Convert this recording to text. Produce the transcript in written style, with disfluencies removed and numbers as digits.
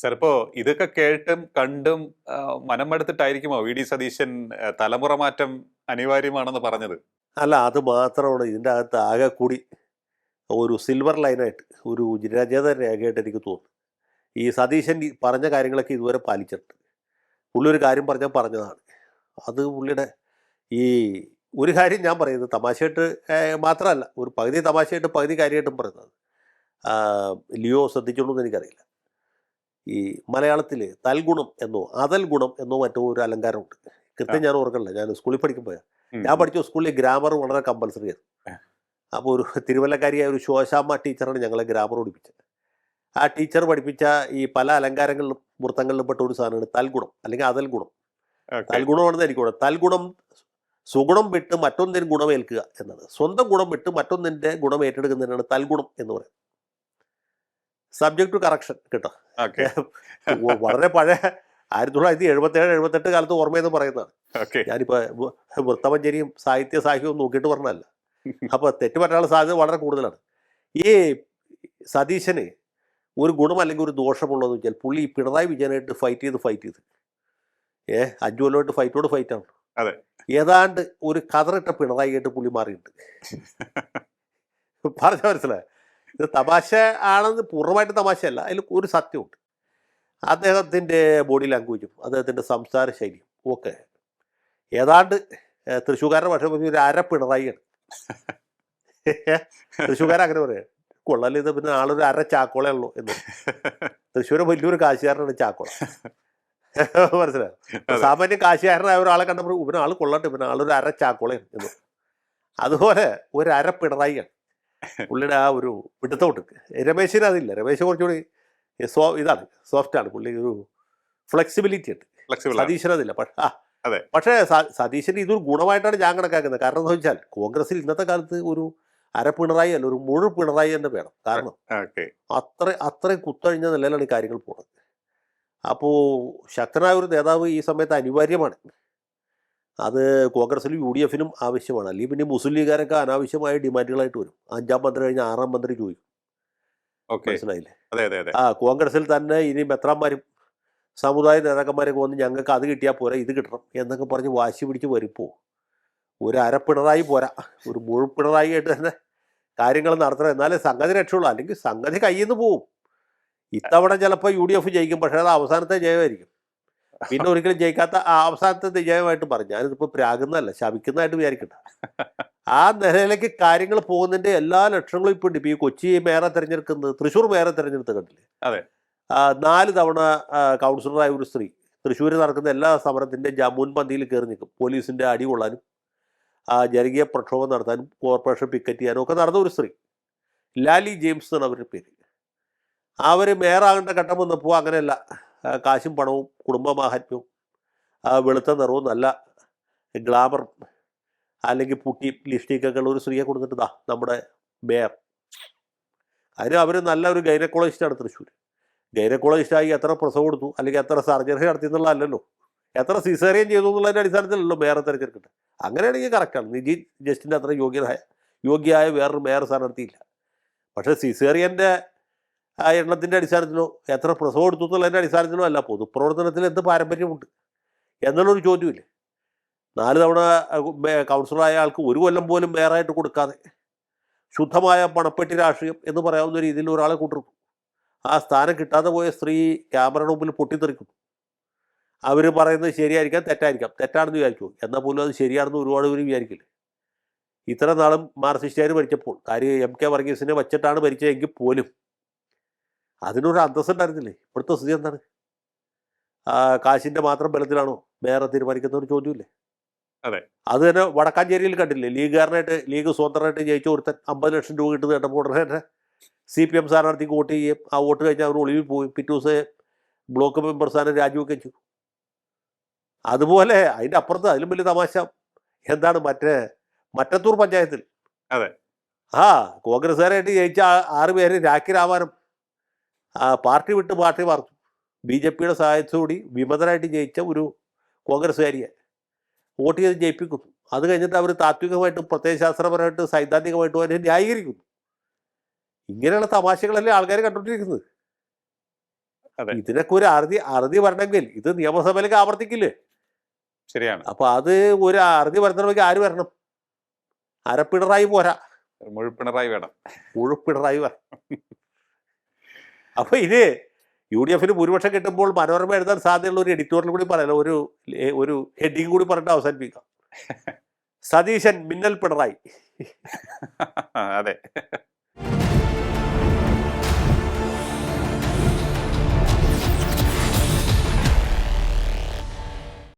ചിലപ്പോ ഇതൊക്കെ കേട്ടും കണ്ടും മനം മടുത്തിട്ടായിരിക്കുമോ വി.ഡി. സതീശൻ തലമുറ മാറ്റം അനിവാര്യമാണെന്ന് പറഞ്ഞത്? അല്ല, അത് മാത്രമാണ് ഇതിൻ്റെ അകത്ത് ആകെ കൂടി ഒരു സിൽവർ ലൈനായിട്ട് ഒരു രജത രേഖയായിട്ട് എനിക്ക് തോന്നുന്നു. ഈ സതീശൻ ഈ പറഞ്ഞ കാര്യങ്ങളൊക്കെ ഇതുവരെ പാലിച്ചിട്ടുണ്ട്. പുള്ളി ഒരു കാര്യം പറഞ്ഞാൽ പറഞ്ഞതാണ്. അത് പുള്ളിയുടെ ഈ ഒരു കാര്യം ഞാൻ പറയുന്നത് തമാശയായിട്ട് മാത്രമല്ല, ഒരു പകുതി തമാശയായിട്ട് പകുതി കാര്യമായിട്ടും പറയുന്നത്. ലിയോ ശ്രദ്ധിച്ചോളൂ എന്ന് എനിക്കറിയില്ല. ഈ മലയാളത്തിൽ തൽഗുണം എന്നോ അതൽ ഗുണം എന്നോ മറ്റോ ഒരു അലങ്കാരമുണ്ട്. കൃത്യം ഞാൻ ഓർക്കണില്ല. ഞാൻ സ്കൂളിൽ പഠിക്കുമ്പോൾ ഞാൻ പഠിച്ച സ്കൂളിൽ ഗ്രാമർ വളരെ കമ്പൽസറി ആയിരുന്നു. അപ്പോൾ ഒരു തിരുവല്ലക്കാരിയായ ഒരു ശോശാമ്മ ടീച്ചറാണ് ഞങ്ങളെ ഗ്രാമർ പഠിപ്പിച്ചത്. ആ ടീച്ചർ പഠിപ്പിച്ച ഈ പല അലങ്കാരങ്ങളിലും വൃത്തങ്ങളിലും പെട്ട ഒരു സാധനമാണ് തൽഗുണം അല്ലെങ്കിൽ അതൽ ഗുണം. തൽഗുണമാണെന്ന് എനിക്ക് തോന്നുന്നത്. തൽഗുണം സുഗുണം വിട്ട് മറ്റൊന്നിന് ഗുണമേൽക്കുക എന്നത്. സ്വന്തം ഗുണം വിട്ട് മറ്റൊന്നിൻ്റെ ഗുണം ഏറ്റെടുക്കുന്നതിനാണ് തൽഗുണം എന്ന് പറയുന്നത്. സബ്ജക്ട് ടു കറക്ഷൻ കേട്ടോ. വളരെ പഴയ 1977-78 കാലത്ത് ഓർമ്മയെന്ന് പറയുന്നതാണ്. ഞാനിപ്പോൾ വൃത്തമഞ്ജരിയും സാഹിത്യവും നോക്കിയിട്ട് പറഞ്ഞതല്ല. അപ്പോൾ തെറ്റ് പറ്റാനുള്ള സാധ്യത വളരെ കൂടുതലാണ്. ഈ സതീശന് ഒരു ഗുണം അല്ലെങ്കിൽ ഒരു ദോഷമുള്ളതെന്ന് വെച്ചാൽ പുള്ളി പിണറായി വിജയനായിട്ട് ഫൈറ്റ് ചെയ്ത് 5 കൊല്ലമായിട്ട് ഫൈറ്റാണ്. ഏതാണ്ട് ഒരു കതറിട്ട പിണറായി ആയിട്ട് പുള്ളി മാറിയിട്ടുണ്ട്. പറഞ്ഞ മനസ്സിലായി. ഇത് തമാശ ആണെന്ന് പൂർണ്ണമായിട്ട് തമാശയല്ല, അതിൽ ഒരു സത്യമുണ്ട്. അദ്ദേഹത്തിൻ്റെ ബോഡി ലാംഗ്വേജും അദ്ദേഹത്തിൻ്റെ സംസാര ശൈലിയും ഒക്കെ ഏതാണ്ട് തൃശ്ശൂർക്കാരുടെ ഭാഷ പറഞ്ഞ ഒരു അര പിണറായിയാണ്. തൃശ്ശൂർക്കാരൻ അങ്ങനെ പറയാം, കൊള്ളാൽ ഇത് പിന്നെ ആളൊരു അര ചാക്കോളേ ഉള്ളൂ എന്ന്. തൃശ്ശൂർ വലിയൊരു കാശുകാരനാണ് ചാക്കോള. മനസ്സിലായോ? സാമാന്യ കാശുകാരനായ ഒരാളെ കണ്ടപ്പോൾ ഇവന് ആൾ കൊള്ളട്ടെ, ഇവന് ആളൊരു അര ചാക്കോളയാണ് എന്ന്. അതുപോലെ ഒരു അര പിണറായിയാണ് പുള്ളിയുടെ ആ ഒരു പിടുത്തോട്ട്. രമേശിന് അതില്ല. രമേശ് കുറച്ചുകൂടി ഇതാണ്, സോഫ്റ്റാണ്. പുള്ളി ഒരു ഫ്ലെക്സിബിലിറ്റി ഉണ്ട്. സതീശന് അതില്ല. പക്ഷേ സതീശന് ഇതൊരു ഗുണമായിട്ടാണ് ഞാൻ കണക്കാക്കുന്നത്. കാരണം എന്താ വെച്ചാൽ കോൺഗ്രസിൽ ഇന്നത്തെ കാലത്ത് ഒരു അര പിണറായി അല്ല, ഒരു മുഴു പിണറായി തന്നെ വേണം. കാരണം അത്രയും കുത്തഴിഞ്ഞ നിലയിലാണ് ഈ കാര്യങ്ങൾ പോകുന്നത്. അപ്പോൾ ശക്തനായ ഒരു നേതാവ് ഈ സമയത്ത് അനിവാര്യമാണ്. അത് കോൺഗ്രസിലും UDF-നും ആവശ്യമാണ്. അല്ലെങ്കിൽ പിന്നെ മുസ്ലിം ലീഗുകാരൊക്കെ അനാവശ്യമായ ഡിമാൻഡുകളായിട്ട് വരും. 5-ാം മന്ത്രി കഴിഞ്ഞ് 6-ാം മന്ത്രി ചോദിക്കും. മനസ്സിലായില്ലേ? കോൺഗ്രസിൽ തന്നെ ഇനി മെത്രാന്മാരും സമുദായ നേതാക്കന്മാരൊക്കെ വന്ന് ഞങ്ങൾക്ക് അത് കിട്ടിയാൽ പോരാ, ഇത് കിട്ടണം എന്നൊക്കെ പറഞ്ഞ് വാശി പിടിച്ച് വരുമ്പോൾ ഒരു അരപ്പിണറായി പോരാ, ഒരു മുഴുപ്പിണറായി ആയിട്ട് തന്നെ കാര്യങ്ങൾ നടത്തണം. എന്നാലേ സംഗതി രക്ഷയുള്ളൂ. അല്ലെങ്കിൽ സംഗതി കയ്യിൽ നിന്ന് പോവും. ഇത്തവണ ചിലപ്പോൾ UDF ജയിക്കും, പക്ഷേ അത് അവസാനത്തെ ജയമായിരിക്കും. പിന്നെ ഒരിക്കലും ജയിക്കാത്ത അവസാനത്തെ വിജയമായിട്ട് പറഞ്ഞു. ഞാനിതിപ്പോൾ പ്രാകുന്നതല്ല, ശപിക്കുന്നതായിട്ട് വിചാരിക്കണ്ട. ആ നിലയിലേക്ക് കാര്യങ്ങൾ പോകുന്നതിൻ്റെ എല്ലാ ലക്ഷണങ്ങളും ഇപ്പോൾ ഉണ്ട്. ഇപ്പോൾ ഈ കൊച്ചി മേയറെ തിരഞ്ഞെടുക്കുന്നത്, തൃശ്ശൂർ മേയറെ തിരഞ്ഞെടുത്ത് കണ്ടില്ലേ? 4 തവണ കൗൺസിലറായ ഒരു സ്ത്രീ തൃശ്ശൂർ നടക്കുന്ന എല്ലാ സമരത്തിൻ്റെ മുൻപന്തിയിൽ കയറി നിൽക്കും. പോലീസിൻ്റെ അടി കൊള്ളാനും ജനകീയ പ്രക്ഷോഭം നടത്താനും കോർപ്പറേഷൻ പിക്കറ്റ് ചെയ്യാനും ഒക്കെ നടന്ന ഒരു സ്ത്രീ. ലാലി ജെയിംസ് എന്നാണ് അവരുടെ പേര്. അവർ മേയറാകേണ്ട ഘട്ടം വന്നപ്പോൾ അങ്ങനെയല്ല, കാശും പണവും കുടുംബമാഹാത്മ്യവും വെളുത്ത നിറവും നല്ല ഗ്ലാമർ അല്ലെങ്കിൽ പുട്ടി ലിപ്സ്റ്റിക്കൊക്കെ ഉള്ള ഒരു സ്ത്രീയെ കൊടുത്തിട്ട് നമ്മുടെ മേയർ. അതിന് അവർ നല്ല ഒരു ഗൈനക്കോളജിസ്റ്റാണ് തൃശ്ശൂർ. ഗൈനക്കോളജിസ്റ്റായി എത്ര പ്രസവം കൊടുത്തു അല്ലെങ്കിൽ എത്ര സർജറി നടത്തി എന്നുള്ളതല്ലല്ലോ, എത്ര സിസേറിയൻ ചെയ്തു എന്നുള്ളതിൻ്റെ അടിസ്ഥാനത്തിലല്ലോ മേയറെ തിരഞ്ഞെടുക്കട്ടെ. അങ്ങനെയാണെങ്കിൽ കറക്റ്റാണ്. നിജി ജസ്റ്റിൻ്റെ അത്ര യോഗ്യയായ വേറൊരു മേയർ സ്ഥാനാർത്ഥിയില്ല. പക്ഷേ സിസേറിയൻ്റെ എണ്ണത്തിൻ്റെ അടിസ്ഥാനത്തിലോ എത്ര പ്രസവം എടുത്തു എന്നുള്ളതിൻ്റെ അടിസ്ഥാനത്തിലോ അല്ല, പൊതുപ്രവർത്തനത്തിൽ എന്ത് പാരമ്പര്യമുണ്ട് എന്നുള്ളൊരു ചോദ്യമില്ലേ. 4 തവണ കൗൺസിലറായ ആൾക്ക് 1 കൊല്ലം പോലും മേയറായിട്ട് കൊടുക്കാതെ ശുദ്ധമായ പണപ്പെട്ടി രാഷ്ട്രീയം എന്ന് പറയാവുന്ന രീതിയിൽ ഒരാളെ കൊണ്ടിരുന്നു. ആ സ്ഥാനം കിട്ടാതെ പോയ സ്ത്രീ ക്യാമറയുടെ മുമ്പിൽ പൊട്ടിത്തെറിക്കുന്നു. അവർ പറയുന്നത് ശരിയായിരിക്കാം, തെറ്റാണെന്ന് വിചാരിച്ചു. എന്നാൽ പോലും അത് ശരിയാണെന്ന് ഒരുപാട് പേര് വിചാരിക്കില്ല. ഇത്ര നാളും മാർക്സിസ്റ്റുകാർ ഭരിച്ചപ്പോൾ, കാര്യം MK വർഗീസിനെ വച്ചിട്ടാണ് ഭരിച്ചതെങ്കിൽ പോലും അതിനൊരു അന്തസ്സുണ്ടായിരുന്നില്ലേ? ഇപ്പോഴത്തെ സ്ഥിതി എന്താണ്? കാശിൻ്റെ മാത്രം ബലത്തിലാണോ മേയറെ തീരുമാനിക്കുന്ന ഒരു ചോദ്യമില്ലേ? അത് തന്നെ വടക്കാഞ്ചേരിയിൽ കണ്ടില്ലേ? ലീഗ് സ്വതന്ത്രമായിട്ട് ജയിച്ച ഒരുത്തൻ 50 ലക്ഷം രൂപ കിട്ടുന്നത് കേട്ടപ്പോൾ ഉടനെ CPM സ്ഥാനാർത്ഥിക്ക് വോട്ട് ചെയ്യും. ആ വോട്ട് കഴിഞ്ഞാൽ അവർ ഒളിവിൽ പോയി. പിറ്റേ ദിവസം ബ്ലോക്ക് മെമ്പർ സ്ഥാനം രാജിവെക്കുകയും ചെയ്തു. അതുപോലെ അതിൻ്റെ അപ്പുറത്ത് അതിലും വലിയ തമാശ എന്താണ്, മറ്റത്തൂർ പഞ്ചായത്തിൽ കോൺഗ്രസ്സുകാരായിട്ട് ജയിച്ച 6 പേര് രാഖി രാമാനം പാർട്ടി വിട്ട് പാർട്ടി മാർത്തു. BJPയുടെ സഹായത്തോടുകൂടി വിമതരായിട്ട് ജയിച്ച ഒരു കോൺഗ്രസ്സുകാരിയെ വോട്ട് ചെയ്ത് ജയിപ്പിക്കുന്നു. അത് കഴിഞ്ഞിട്ട് അവർ താത്വികമായിട്ടും പ്രത്യയശാസ്ത്രപരമായിട്ടും സൈദ്ധാന്തികമായിട്ടും അതിനെ ന്യായീകരിക്കുന്നു. ഇങ്ങനെയുള്ള തമാശകളല്ലേ ആൾക്കാർ കണ്ടുകൊണ്ടിരിക്കുന്നത്. അതെ. ഇതിനൊക്കെ ഒരു അറുതി വരണമെങ്കിൽ ഇത് നിയമസഭയിലേക്ക് ആവർത്തിക്കില്ലേ? ശരിയാണ്. അപ്പൊ അത് ഒരു അറുതി വരുത്തണമെങ്കിൽ ആര് വരണം? അരപ്പിണറായി പോരാ, മുഴുപ്പിണറായി വേണം. മുഴുപ്പിണറായി വരണം. അപ്പൊ ഇത് UDF ഭൂരിപക്ഷം കിട്ടുമ്പോൾ മനോരമ എഴുതാൻ സാധ്യതയുള്ള ഒരു എഡിറ്റോറിയൽ കൂടി പറയല്ലോ, ഒരു ഹെഡിങ് കൂടി പറഞ്ഞിട്ട് അവസാനിപ്പിക്കാം. സതീശൻ മിന്നൽ പിണറായി. അതെ.